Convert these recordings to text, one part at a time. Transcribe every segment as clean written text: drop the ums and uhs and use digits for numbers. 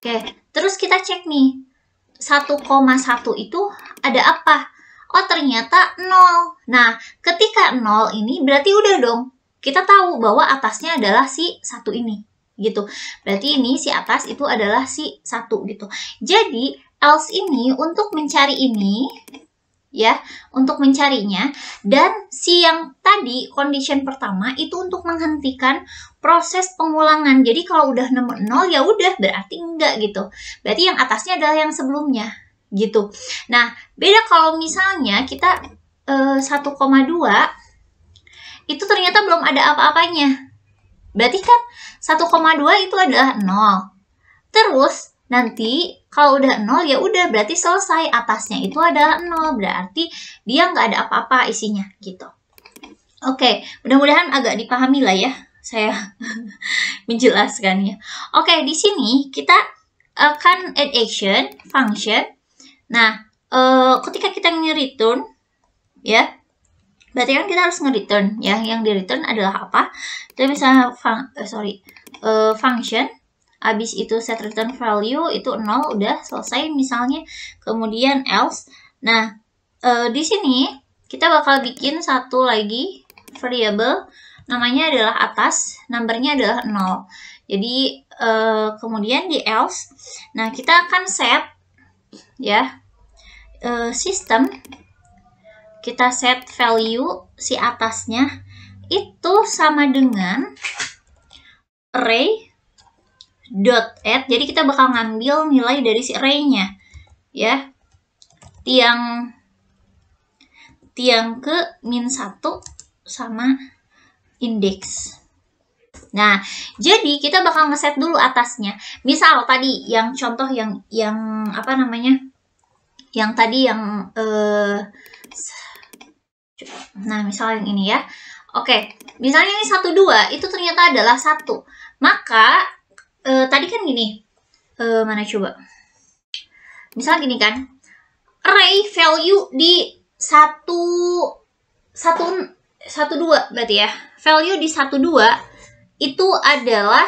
Oke, terus kita cek nih. 1,1 itu ada apa? Oh, ternyata 0. Nah, ketika 0 ini berarti udah dong. Kita tahu bahwa atasnya adalah si 1 ini. Gitu. Berarti ini si atas itu adalah si 1 gitu. Jadi, else ini untuk mencari ini, ya, untuk mencarinya, dan si yang tadi condition pertama itu untuk menghentikan proses pengulangan. Jadi kalau udah nemu 0 ya udah berarti enggak gitu. Berarti yang atasnya adalah yang sebelumnya gitu. Nah, beda kalau misalnya kita 1,2 itu ternyata belum ada apa-apanya. Berarti kan 1,2 itu adalah 0. Terus nanti kalau udah 0 ya udah berarti selesai, atasnya itu adalah 0, berarti dia nggak ada apa-apa isinya gitu. Oke, mudah-mudahan agak dipahami lah ya saya menjelaskannya. Oke, di sini kita akan add action function. Nah, ketika kita nge-return ya, berarti kan kita harus nge-return ya. Yang di-return adalah apa? Kita bisa function. Habis itu set return value itu 0, udah selesai misalnya. Kemudian else. Nah, di sini kita bakal bikin satu lagi variable, namanya adalah atas, numbernya adalah 0. Jadi kemudian di else, nah kita akan set ya sistem, kita set value si atasnya itu sama dengan array dot add. Jadi kita bakal ngambil nilai dari si array-nya ya, tiang ke -1 sama indeks. Nah, jadi kita bakal ngeset dulu atasnya. Misal tadi yang contoh yang apa namanya? Yang tadi yang nah, misal yang ini ya. Oke, misalnya ini 12 itu ternyata adalah 1. Maka tadi kan gini, mana coba? Misal gini kan, array value di 12 berarti ya. Value di 12 itu adalah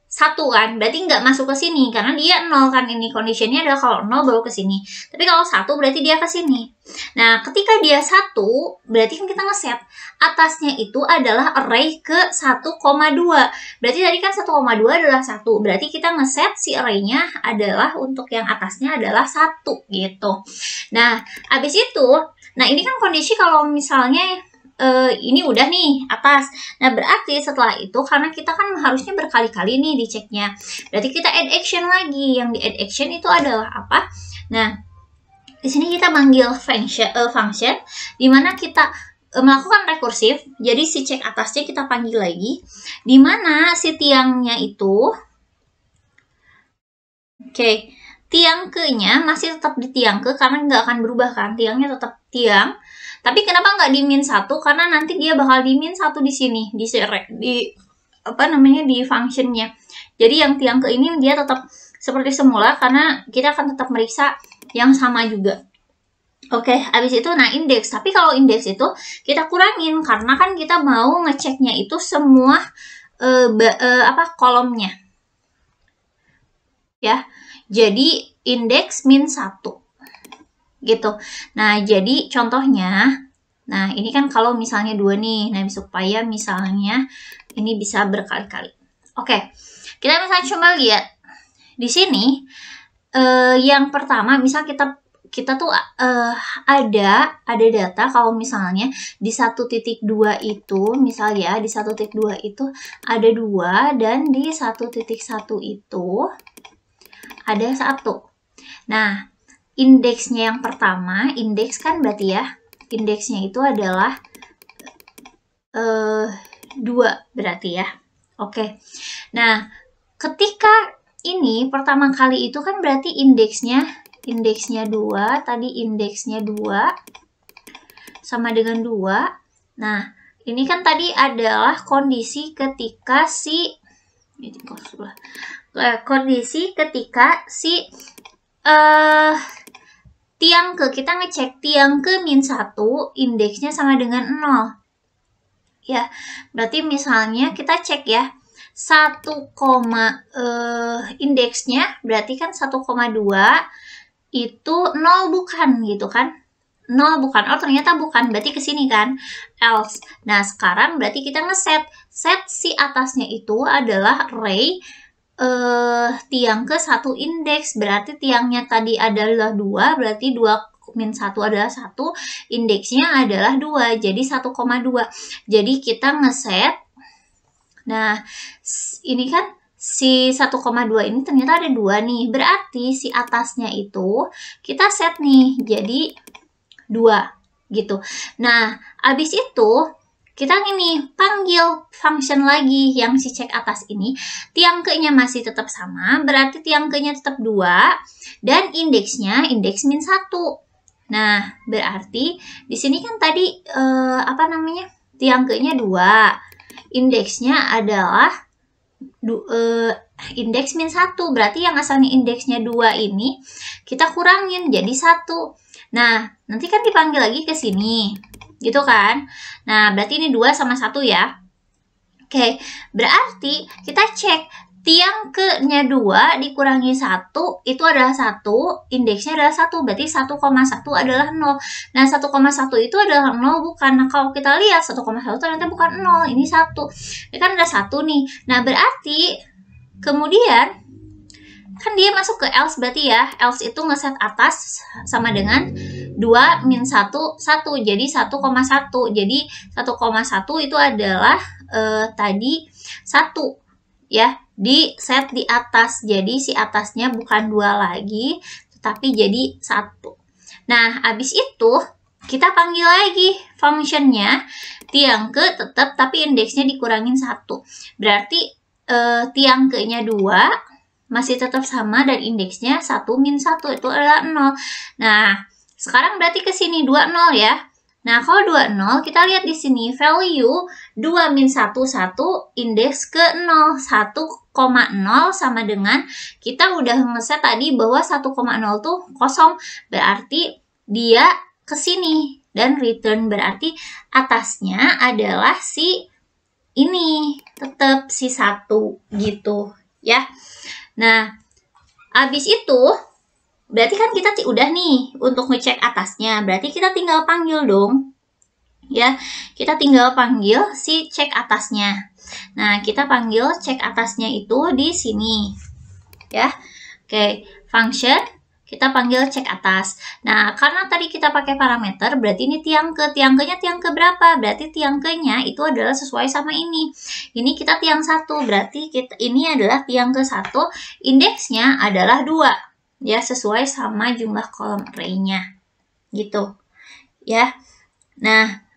1 kan, berarti nggak masuk ke sini karena dia 0 kan, ini conditionnya adalah kalau 0 baru ke sini. Tapi kalau 1 berarti dia ke sini. Nah, ketika dia 1 berarti kan kita ngeset atasnya itu adalah array ke 1,2. Berarti tadi kan 1,2 adalah 1. Berarti kita ngeset si array-nya adalah untuk yang atasnya adalah 1 gitu. Nah, habis itu, nah ini kan kondisi kalau misalnya ini udah nih atas. Nah, berarti setelah itu karena kita kan harusnya berkali-kali nih diceknya. Berarti kita add action lagi. Yang di add action itu adalah apa? Nah, di sini kita manggil function di mana kita melakukan rekursif. Jadi si cek atasnya kita panggil lagi, di mana si tiangnya itu tiang ke-nya masih tetap di tiang ke karena nggak akan berubah kan, tiangnya tetap tiang. Tapi kenapa nggak di -1? Karena nanti dia bakal di -1 di sini, di apa namanya, di functionnya. Jadi yang tiang ke ini dia tetap seperti semula karena kita akan tetap meriksa yang sama juga. Oke, habis itu nah indeks. Tapi kalau indeks itu kita kurangin karena kan kita mau ngeceknya itu semua kolomnya. Ya. Jadi indeks -1. Gitu. Nah, jadi contohnya, nah ini kan kalau misalnya 2 nih, nah supaya misalnya ini bisa berkali-kali. Oke, kita misalnya coba lihat di sini yang pertama, misal kita tuh ada data kalau misalnya di 1.2 itu, misal ya di 1.2 itu ada 2 dan di 1.1 itu ada 1. Nah, indeksnya yang pertama, indeks kan berarti ya, indeksnya itu adalah 2 berarti ya. Oke. Nah, ketika ini pertama kali itu kan berarti indeksnya 2, tadi indeksnya 2 sama dengan 2. Nah, ini kan tadi adalah kondisi ketika si tiang ke, kita ngecek tiang ke -1 indeksnya sama dengan 0. Ya, berarti misalnya kita cek ya, indeksnya berarti kan 1,2 itu 0 bukan gitu kan? 0 bukan. Oh, ternyata bukan. Berarti ke sini kan? Else. Nah, sekarang berarti kita ngeset. Set si atasnya itu adalah array tiang ke 1 indeks. Berarti tiangnya tadi adalah 2, berarti 2 min 1 adalah 1, indeksnya adalah 2, jadi 1,2. Jadi kita ngeset. Nah, ini kan si 1,2 ini ternyata ada 2 nih. Berarti si atasnya itu kita set nih jadi 2 gitu. Nah, habis itu kita ini panggil function lagi yang si cek atas ini. Tiang ke-nya masih tetap sama, berarti tiang ke-nya tetap 2 dan indeksnya indeks min 1. Nah, berarti di sini kan tadi tiang ke-nya 2. Indeksnya adalah indeks min 1. Berarti yang asalnya indeksnya 2 ini kita kurangin jadi 1. Nah, nanti kan dipanggil lagi ke sini. Gitu kan? Nah, berarti ini 2 sama 1 ya. Oke, berarti kita cek tiang ke-nya 2 dikurangi 1 itu adalah 1, indeksnya adalah 1, berarti 1,1 adalah 0. Nah, 1,1 itu adalah 0 bukan. Nah, kalau kita lihat 1,1 ternyata bukan 0, ini 1. Ini kan ada 1 nih. Nah, berarti kemudian kan dia masuk ke else berarti ya. Else itu ngeset atas sama dengan 2 min 1, 1. Jadi 1,1. Jadi 1,1 itu adalah tadi 1 ya, di set di atas. Jadi si atasnya bukan 2 lagi, tetapi jadi 1. Nah, habis itu kita panggil lagi functionnya. Tiang ke tetap, tapi indeksnya dikurangin 1. Berarti tiang ke-nya 2 masih tetap sama dan indeksnya 1 min 1 itu adalah 0. Nah, sekarang berarti ke sini 2, 0 ya. Nah, kalau 2, 0, kita lihat di sini value 2 min 1, 1, indeks ke 0. 1,0 sama dengan kita udah ngeset tadi bahwa 1,0 tuh kosong. Berarti dia ke sini dan return berarti atasnya adalah si ini, tetap si 1 gitu ya. Nah, habis itu berarti kan kita udah nih untuk ngecek atasnya. Berarti kita tinggal panggil dong. Ya, kita tinggal panggil si cek atasnya. Nah, kita panggil cek atasnya itu di sini. Ya. Oke, function kita panggil cek atas. Nah, karena tadi kita pakai parameter, berarti ini tiang ke. Tiang ke-nya tiang ke berapa? Berarti tiang ke-nya itu adalah sesuai sama ini. Ini kita tiang 1, berarti ini adalah tiang ke 1, indeksnya adalah 2. Ya, sesuai sama jumlah kolom array-nya. Gitu. Ya. Nah,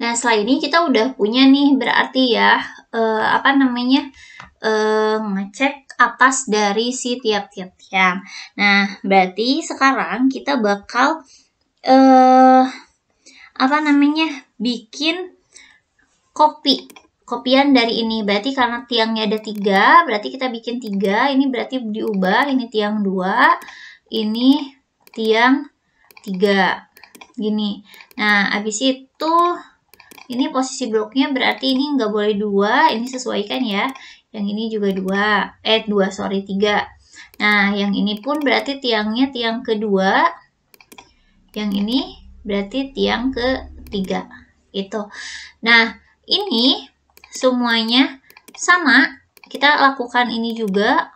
setelah ini kita udah punya nih berarti ya ngecek atas dari si tiap-tiap tiang. Nah, berarti sekarang kita bakal bikin kopian dari ini. Berarti karena tiangnya ada 3, berarti kita bikin 3. Ini berarti diubah, ini tiang 2, ini tiang 3. Gini. Nah, habis itu ini posisi bloknya berarti ini nggak boleh 2, ini sesuaikan ya. Yang ini juga 3. Nah, yang ini pun berarti tiangnya tiang kedua. Yang ini berarti tiang ketiga. Gitu. Nah, ini semuanya sama. Kita lakukan ini juga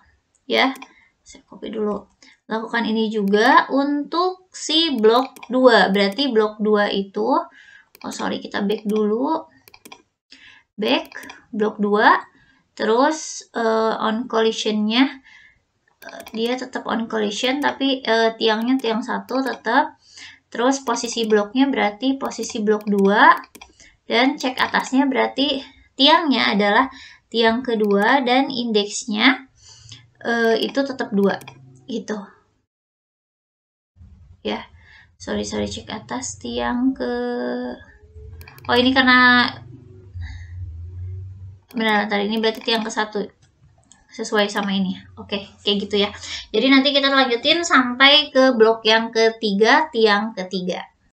ya. Saya copy dulu. Lakukan ini juga untuk si blok 2. Berarti blok 2 itu kita back dulu. Back blok 2. Terus on collision-nya dia tetap on collision tapi tiangnya tiang 1 tetap. Terus posisi bloknya berarti posisi blok 2 dan cek atasnya berarti tiangnya adalah tiang kedua dan indeksnya itu tetap 2 gitu. Ya. Sorry cek atas tiang ke ini karena benar tadi ini berarti tiang ke 1 sesuai sama ini. Oke, kayak gitu ya. Jadi nanti kita lanjutin sampai ke blok yang ketiga, tiang ketiga.